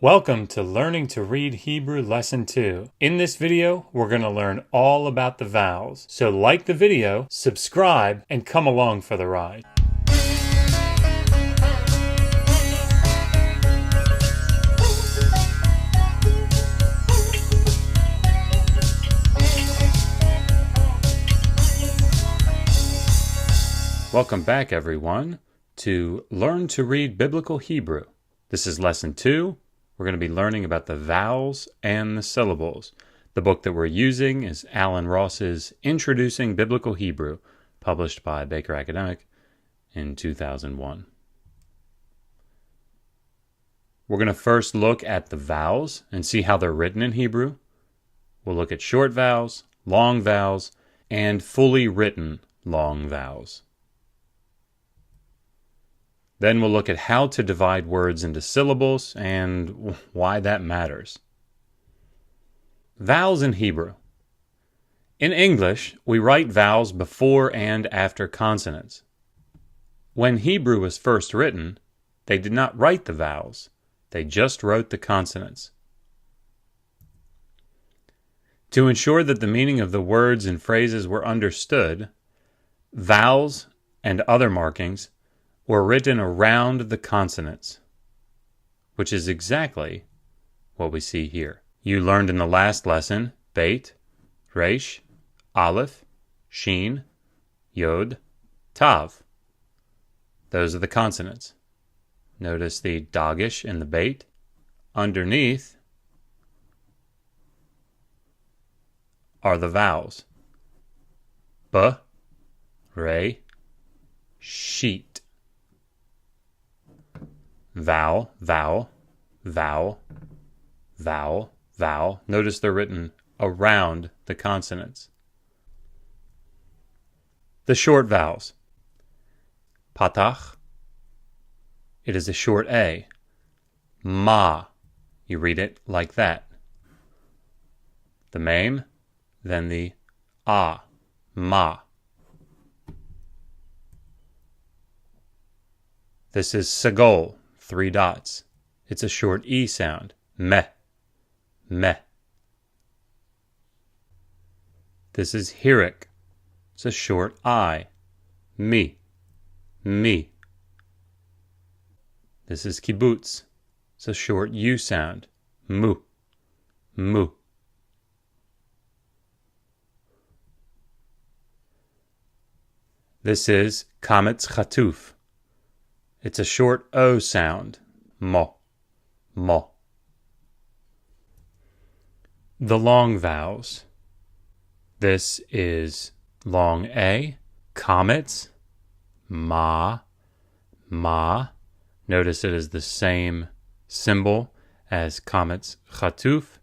Welcome to Learning to Read Hebrew Lesson 2. In this video, we're going to learn all about the vowels. So like the video, subscribe, and come along for the ride. Welcome back, everyone, to Learn to Read Biblical Hebrew. This is Lesson 2. We're going to be learning about the vowels and the syllables. The book that we're using is Alan Ross's Introducing Biblical Hebrew, published by Baker Academic in 2001. We're going to first look at the vowels and see how they're written in Hebrew. We'll look at short vowels, long vowels, and fully written long vowels. Then we'll look at how to divide words into syllables and why that matters. Vowels in Hebrew. In English, we write vowels before and after consonants. When Hebrew was first written, they did not write the vowels. They just wrote the consonants. To ensure that the meaning of the words and phrases were understood, vowels and other markings were written around the consonants, which is exactly what we see here. You learned in the last lesson Beit, Resh, Aleph, Shin, Yod, Tav. Those are the consonants. Notice the dagesh in the Beit. Underneath are the vowels. B, Re, Sheet. Vowel, vowel, vowel, vowel, vowel. Notice they're written around the consonants. The short vowels. Patah. It is a short A. Ma. You read it like that. The mem, then the ah. Ma. This is sagol. 3 dots. It's a short E sound. Meh. Meh. This is hirik. It's a short I. Mi. Mi. This is kibbutz. It's a short U sound. Mu. Mu. This is kametz chatuf. It's a short O sound. Mo. Mo. The long vowels. This is long A, kametz, ma, ma. Notice it is the same symbol as kametz chatuf.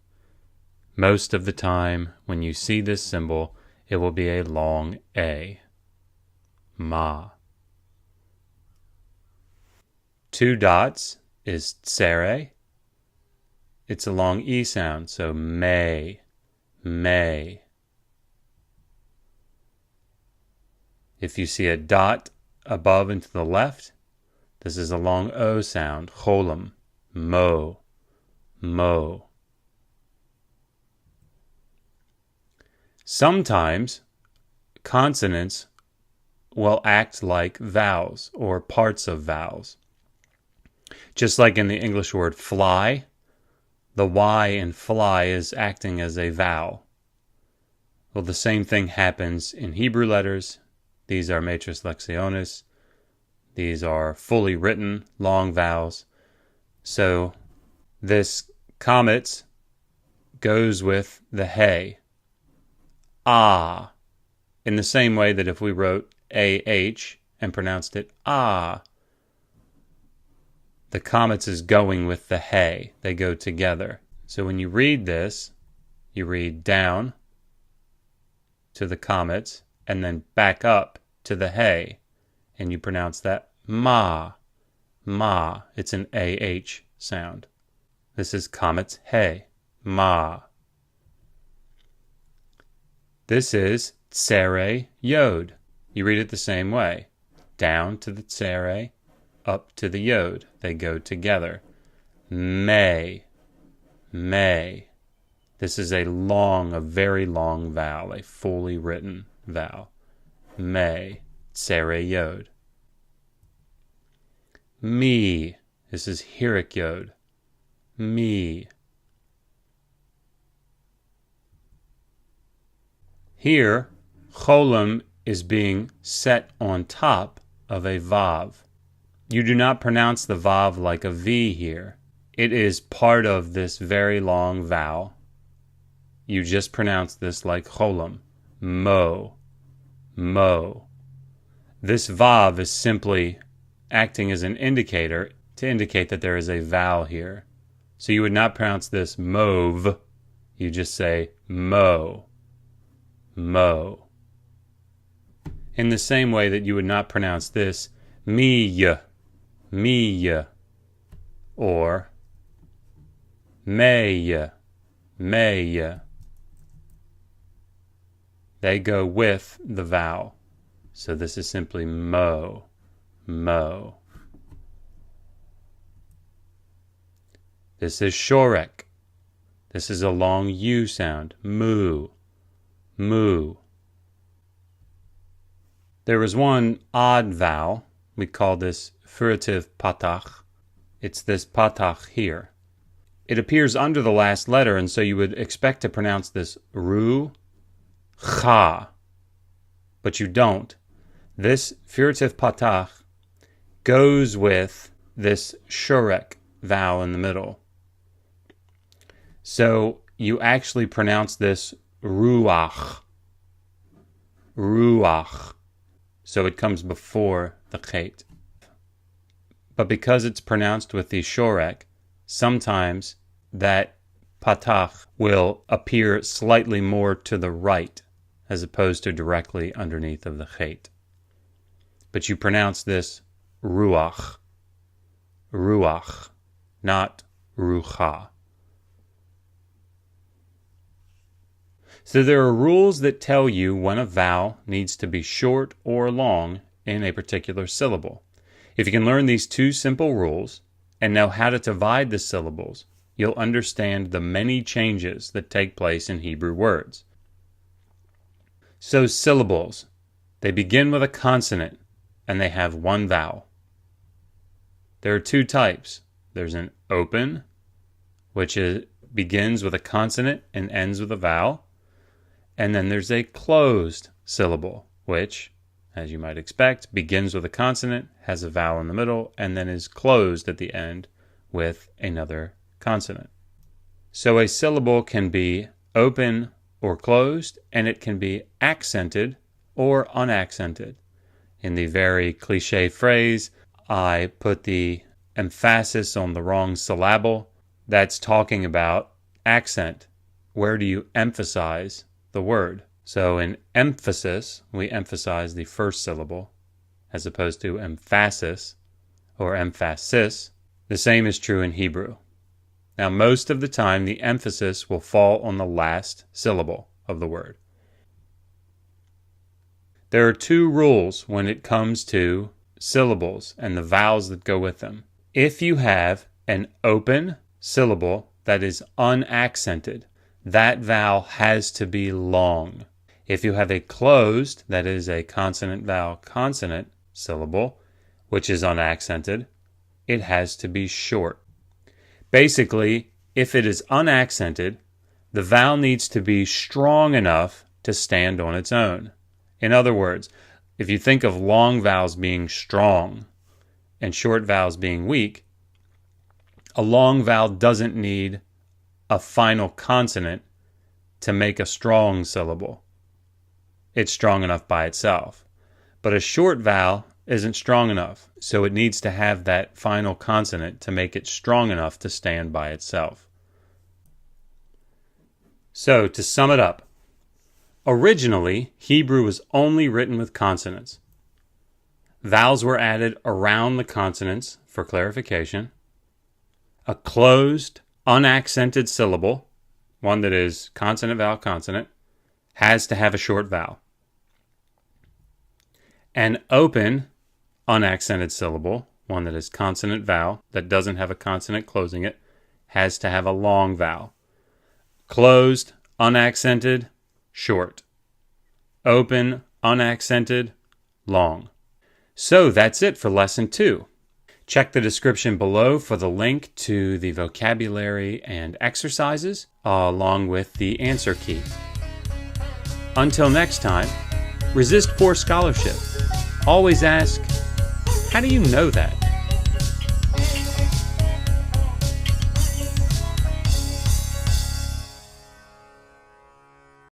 Most of the time when you see this symbol, it will be a long A. Ma. 2 dots is tsere. It's a long E sound, so may, may. If you see a dot above and to the left, this is a long O sound, cholam, mo, mo. Sometimes consonants will act like vowels or parts of vowels. Just like in the English word fly, the Y in fly is acting as a vowel. Well, the same thing happens in Hebrew letters. These are matrix lectionis. These are fully written long vowels. So this kametz goes with the hey. Ah. In the same way that if we wrote AH and pronounced it ah, the kametz is going with the hey. They go together. So when you read this, you read down to the kametz and then back up to the hey. And you pronounce that ma. Ma. It's an AH sound. This is kametz hey. Ma. This is tsere yod. You read it the same way. Down to the tsere, up to the yod. They go together. May. may. This is a very long vowel, a fully written vowel. May, tsere yod. Me, this is hirik yod. Me. Here, cholam is being set on top of a vav. You do not pronounce the vav like a V here. It is part of this very long vowel. You just pronounce this like cholam. Mo. Mo. This vav is simply acting as an indicator to indicate that there is a vowel here. So you would not pronounce this mauve. You just say mo. Mo. In the same way that you would not pronounce this me, or may. They go with the vowel. So this is simply mo. This is shorek. This is a long U sound. Mu. There is one odd vowel. We call this furtive patah. It's this patah here. It appears under the last letter, and so you would expect to pronounce this ru, cha, but you don't. This furtive patah goes with this shorek vowel in the middle. So you actually pronounce this ruach. So it comes before the chet. But because it's pronounced with the shorek, sometimes that patah will appear slightly more to the right as opposed to directly underneath of the chet. But you pronounce this ruach, not rucha. So there are rules that tell you when a vowel needs to be short or long in a particular syllable. If you can learn these two simple rules and know how to divide the syllables, you'll understand the many changes that take place in Hebrew words. So syllables, they begin with a consonant and they have one vowel. There are two types. There's an open, which begins with a consonant and ends with a vowel. And then there's a closed syllable, which, as you might expect, begins with a consonant, has a vowel in the middle, and then is closed at the end with another consonant. So a syllable can be open or closed, and it can be accented or unaccented. In the very cliche phrase, I put the emphasis on the wrong syllable, that's talking about accent. Where do you emphasize the word? So in emphasis, we emphasize the first syllable as opposed to emphasis or emphasis. The same is true in Hebrew. Now, most of the time, the emphasis will fall on the last syllable of the word. There are two rules when it comes to syllables and the vowels that go with them. If you have an open syllable that is unaccented, that vowel has to be long. If you have a closed, that is a consonant-vowel consonant syllable, which is unaccented, it has to be short. Basically, if it is unaccented, the vowel needs to be strong enough to stand on its own. In other words, if you think of long vowels being strong and short vowels being weak, a long vowel doesn't need a final consonant to make a strong syllable. It's strong enough by itself. But a short vowel isn't strong enough, so it needs to have that final consonant to make it strong enough to stand by itself. So, to sum it up, originally, Hebrew was only written with consonants. Vowels were added around the consonants for clarification. A closed, unaccented syllable, one that is consonant, vowel, consonant, has to have a short vowel. An open, unaccented syllable, one that is consonant, vowel, that doesn't have a consonant closing it, has to have a long vowel. Closed, unaccented, short. Open, unaccented, long. So that's it for Lesson 2. Check the description below for the link to the vocabulary and exercises, along with the answer key. Until next time, resist poor scholarship. Always ask, how do you know that?